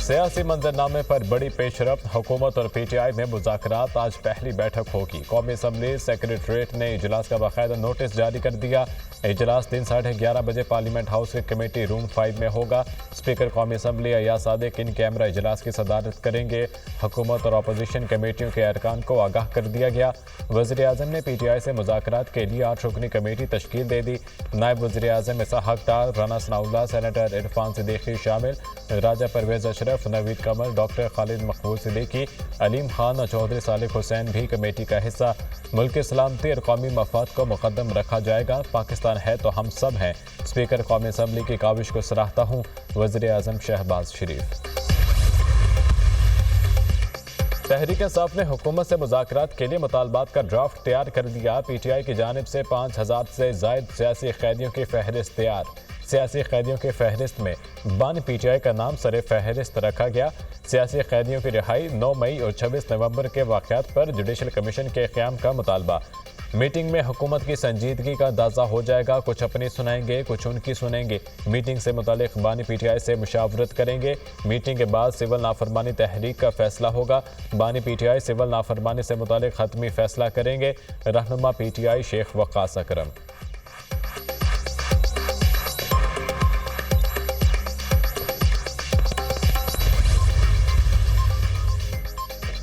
सियासी मंजरनामे पर बड़ी पेशरफ्त, हुकूमत और PTI में मुज़ाकरात। आज पहली बैठक होगी। कौमी असम्बली सेक्रेटरीट ने इजलास का बाकायदा नोटिस जारी कर दिया। इजलास दिन 11:30 बजे पार्लियामेंट हाउस के कमेटी रूम 5 में होगा। स्पीकर कौमी assembly Ayyaz Sadiq in camera इजलास की सदारत करेंगे। हुकूमत और अपोजिशन कमेटियों के अरकान को आगाह कर दिया गया। वज़ीर आज़म ने PTI से मुज़ाकरात के लिए 8 रुकनी कमेटी तश्कील दे दी। नायब वज़ीर आज़म इसहाक डार, राना सनाउल्लाह, सेनेटर इरफान सिद्दीकी शामिल। राजा परवेज़ अशरफ, नवीद कमर, डॉक्टर खालिद मकबूल सिद्दीकी, अलीम खान और चौधरी सालिक हुसैन भी कमेटी का हिस्सा। मुल्क की सलामती और कौमी मफाद को मुकद्दम रखा जाएगा। पाकिस्तान है तो हम सब हैं। स्पीकर कौमी असम्बली की काविश को सराहता हूँ। वज़ीर आज़म शहबाज शरीफ। तहरीक इंसाफ ने हुकूमत से मुज़ाकरात के लिए मुतालबात का ड्राफ्ट तैयार कर दिया। PTI की जानिब से 5000 से ज़ायद सियासी कैदियों की फहरिस्त तैयार। सियासी कैदियों की फहरिस्त में बानी PTI का नाम सरे फहरिस्त रखा गया। सियासी कैदियों की रिहाई 9 मई और 26 नवंबर के वाक़यात पर जुडिशल कमीशन के क़याम का मुतालबा। मीटिंग में हुकूमत की संजीदगी का अंदाज़ा हो जाएगा। कुछ अपनी सुनाएंगे, कुछ उनकी सुनेंगे। मीटिंग से मुतालिक बानी PTI से मुशावरत करेंगे। मीटिंग के बाद सिविल नाफरमानी तहरीक का फैसला होगा। बानी PTI सिविल नाफरमानी से मुतालिक हतमी फैसला करेंगे। रहनुमा PTI शेख वक़ास अकरम।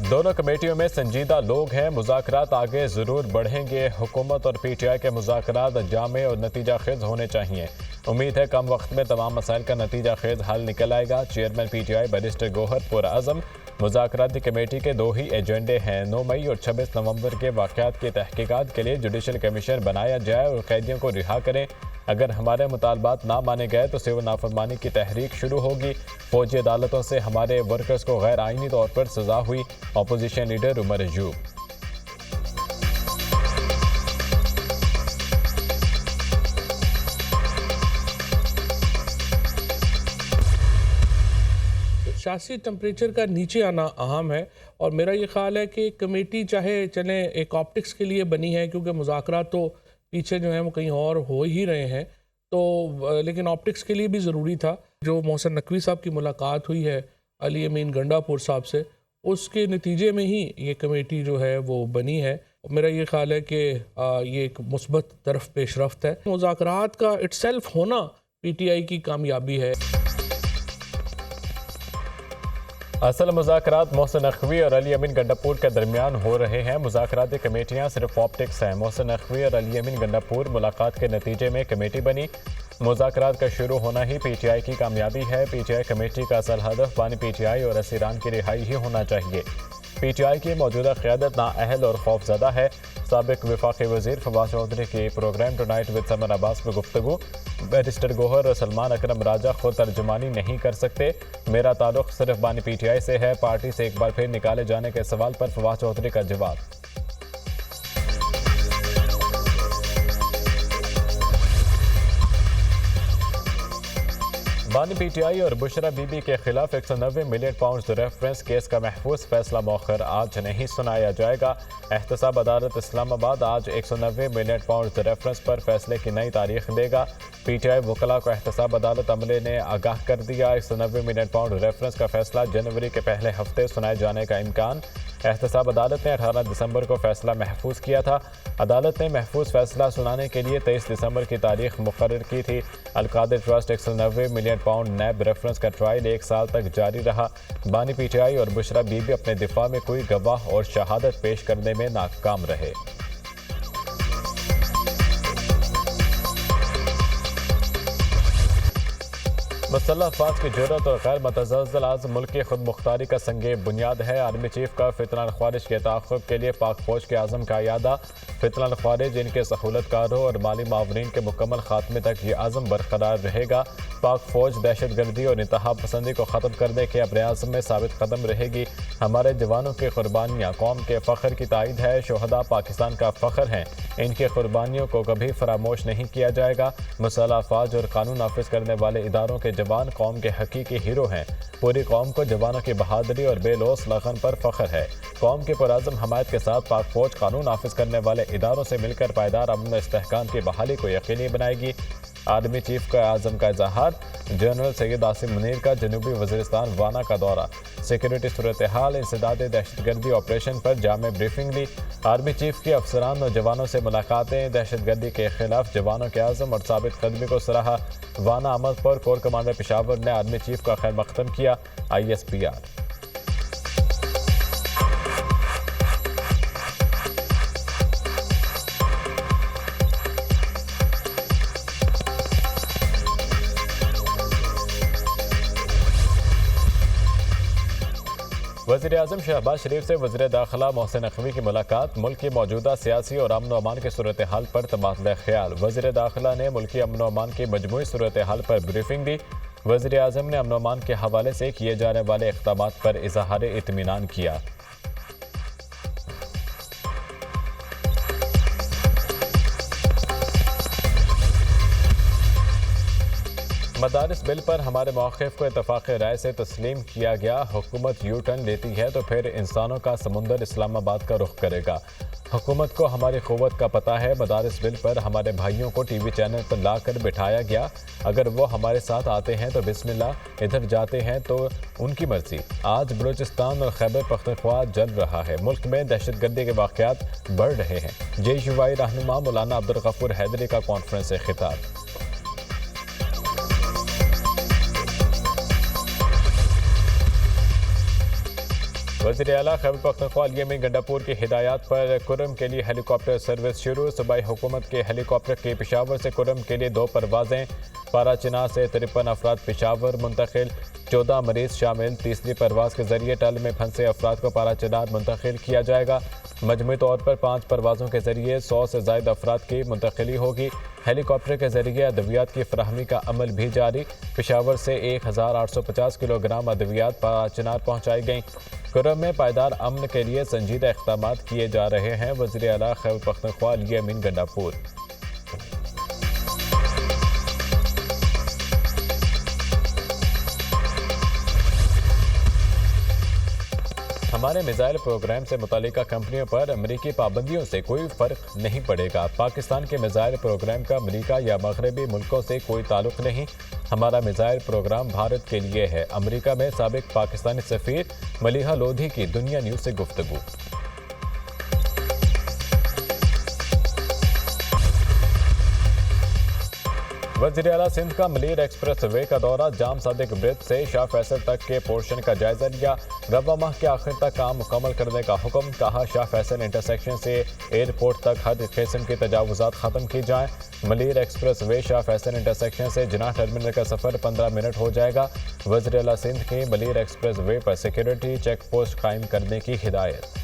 दोनों कमेटियों में संजीदा लोग हैं। मुज़ाकरात आगे ज़रूर बढ़ेंगे। हुकूमत और PTI के मुज़ाकरात जामे और नतीजा खेज होने चाहिए। उम्मीद है कम वक्त में तमाम मसाइल का नतीजा खेज हल निकल आएगा। चेयरमैन PTI बैरिस्टर गौहर पुरअज़म। मुज़ाकराती कमेटी के 2 ही एजेंडे हैं। 9 मई और 26 नवंबर के वाक़यात की तहकीकात के लिए जुडिशल कमीशन बनाया जाए और कैदियों को रिहा करें। अगर हमारे मुतालबात ना माने गए तो सिविल नाफरमानी की तहरीक शुरू होगी। फौजी अदालतों से हमारे वर्कर्स को गैर आइनी तौर पर सजा हुई। Opposition leader Umar Ayub. सियासी टेम्परेचर का नीचे आना अहम है और मेरा ये ख्याल है कि कमेटी चाहे चले एक ऑप्टिक्स के लिए बनी है, क्योंकि मुज़ाकरात तो पीछे जो है वो कहीं और हो ही रहे हैं, तो लेकिन ऑप्टिक्स के लिए भी ज़रूरी था। जो मोहसिन नकवी साहब की मुलाकात हुई है अली अमीन गंडापुर साहब से, उसके नतीजे में ही ये कमेटी जो है वो बनी है। मेरा ये ख्याल है कि ये एक मुस्बत तरफ पेशरफ्त है। मुज़ाकरात का इट्सेल्फ होना PTI की कामयाबी है। असल मुज़ाकरात मोहसिन नकवी और अली अमीन गंडापुर के दरमियान हो रहे हैं। मुज़ाकराती कमेटियाँ सिर्फ ऑप्टिक्स हैं। मोहसिन नकवी और अली अमीन गंडापुर मुलाकात के नतीजे में कमेटी बनी। मुज़ाकरात का शुरू होना ही PTI की कामयाबी है। PTI कमेटी का असल हदफ बानी PTI और असीरान की रिहाई ही होना चाहिए। PTI की मौजूदा क़यादत नाअहल और खौफज़दा है। साबिक़ वफाकी वज़ीर फवाद चौधरी की programme tonight with Samar Abbas में गुफ्तगू। बैरिस्टर गौहर और सलमान अकरम राजा खुद तर्जुमानी नहीं कर सकते। मेरा ताल्लुक़ सिर्फ बानी PTI से है। पार्टी से एक बार फिर निकाले जाने के सवाल पर फवाद चौधरी का जवाब। बानी PTI और बुशरा बीबी के खिलाफ 190 मिलियन पाउंड रेफरेंस केस का महफूज फैसला मौखर आज नहीं सुनाया जाएगा। एहतसाब अदालत इस्लामाबाद आज 190 मिलियन पाउंड रेफरेंस पर फैसले की नई तारीख देगा। PTI वकला को एहतसाब अदालत अमले ने आगाह कर दिया। 190 मिलियन पाउंड रेफरेंस का फैसला जनवरी के पहले हफ्ते सुनाए जाने का इम्कान। एहतसाब अदालत ने 18 दिसंबर को फैसला महफूज किया था। अदालत ने महफूज फैसला सुनाने के लिए 23 दिसंबर की तारीख मुकर्रर की थी। अलकादिर ट्रस्ट 190 मिलियन पाउंड नैब रेफरेंस का ट्रायल 1 साल तक जारी रहा। बानी PTI और बुशरा बीबी अपने दिफा में कोई गवाह और शहादत पेश करने में नाकाम रहे। मुसल्लह अफवाज की जुर्रत और गैर मतज़ल्ज़ल आज मुल्क की खुद मुख्तारी का संगे बुनियाद है। आर्मी चीफ का फितनान ख्वारिज के ताक़ुब के लिए पाक फौज के आज़म का यादा। फितनान ख्वारिज इनके सहूलतकारों और माली मावरीन के मुकम्मल खात्मे तक ये आज़म बरकरार रहेगा। पाक फौज दहशत गर्दी और इंतहा पसंदी को ख़त्म करने के अपने आज़म में साबित कदम रहेगी। हमारे जवानों की कुर्बानियाँ कौम के फ़ख्र की तायद है। शोहदा पाकिस्तान का फ़ख्र हैं। इनकी कुर्बानियों को कभी फरामोश नहीं किया जाएगा। मुसल्लह अफवाज और कानून नाफिज करने वाले इदारों के जवान कौम के हकीकी हीरो हैं। पूरी कौम को जवानों की बहादुरी और बेलोस लगन पर फख्र है। कौम की पुरआज़म हमायत के साथ पाक फौज कानून नाफिज करने वाले इदारों से मिलकर पायदार अमन व इस्तेहकाम की बहाली को यकीनी बनाएगी। आर्मी चीफ का आज़म का इजहार। जनरल सैयद आसिम मुनीर का जनूबी वज़ीरिस्तान वाना का दौरा। सिक्योरिटी सूरत हाल, इंसदाद दहशतगर्दी ऑपरेशन पर जामे ब्रीफिंग ली। आर्मी चीफ की अफसरान और जवानों से मुलाकातें। दहशतगर्दी के खिलाफ जवानों के आज़म और साबित कदमी को सराहा। वाना अमल पर कोर कमांडर पेशावर ने आर्मी चीफ का खैर मकदम किया। ISPR। वज़ीर आज़म शहबाज शरीफ से वज़ीर दाखिला मोहसिन नकवी की मुलाकात। मुल्क की मौजूदा सियासी और अमन अमान की सूरत हाल पर तबादला ख्याल। वज़ीर दाखिला ने मुल्की अमन अमान की मजमूई सूरत हाल पर ब्रीफिंग दी। वज़ीर आज़म ने अमन अमान के हवाले से किए जाने वाले इक़दामात पर इज़हार इत्मीनान किया। मदारिस बिल पर हमारे मौक़िफ़ को इत्तफ़ाक़ राय से तस्लीम किया गया। हुकूमत यू टर्न लेती है तो फिर इंसानों का समुंदर इस्लामाबाद का रुख करेगा। हुकूमत को हमारी क़ुव्वत का पता है। मदारिस बिल पर हमारे भाइयों को TV चैनल पर ला कर बिठाया गया। अगर वो हमारे साथ आते हैं तो बिस्मिल्लाह, इधर जाते हैं तो उनकी मर्ज़ी। आज बलूचिस्तान और खैबर पख्तूनख्वा जल रहा है। मुल्क में दहशतगर्दी के वाक़यात बढ़ रहे हैं। JUI रहनुमा मौलाना अब्दुल गफूर हैदरी का कॉन्फ्रेंस से खिताब। वज़ीर आला खैबर पख्तूनख्वा अली गंडापुर की हिदायत पर कुरम के लिए हेलीकॉप्टर सर्विस शुरू। सूबाई हुकूमत के हेलीकॉप्टर के पेशावर से कुरम के लिए 2 परवाजें। पाराचीनार से 53 अफराद पेशावर मुंतकिल, 14 मरीज शामिल। तीसरी परवाज के जरिए टल में फंसे अफराद को पाराचीनार मुंतकिल किया जाएगा। मजमूई तौर पर 5 परवाज़ों के जरिए 100 से ज़ायद अफराद की मुंतकिली होगी। हेलीकॉप्टर के जरिए अद्वियात की फराहमी का अमल भी जारी। पेशावर से 1850 किलोग्राम अद्वियात पाराचीनार पहुँचाई गई। कुरम में पायदार अमन के लिए संजीदा इक़दाम किए जा रहे हैं। वज़ीर आला खैबर पख्तूनख्वा अली गंडापुर। हमारे मिसाइल प्रोग्राम से मुतालिका कंपनियों पर अमरीकी पाबंदियों से कोई फ़र्क नहीं पड़ेगा। पाकिस्तान के मिसाइल प्रोग्राम का अमरीका या मगरबी मुल्कों से कोई ताल्लुक़ नहीं। हमारा मिसाइल प्रोग्राम भारत के लिए है। अमरीका में साबिक पाकिस्तानी सफ़ीर मलिहा लोधी की दुनिया न्यूज़ से गुफ्तगू। वज़ीर आला सिंध का मलीर एक्सप्रेस वे का दौरा। जाम सादिक ब्रिज से शाह फैसल तक के पोर्शन का जायजा लिया। रबा माह के आखिर तक काम मुकम्मल करने का हुक्म। कहा शाह फैसल इंटरसेक्शन से एयरपोर्ट तक हर किस्म की तजावुज़ात ख़त्म की जाएँ। Malir express way Shah Faisal intersection से जिनाह टर्मिनल का सफ़र 15 मिनट हो जाएगा। वज़ीर आला सिंध की मलीर एक्सप्रेस वे पर सिक्योरिटी चेक पोस्ट कायम करने की हिदायत।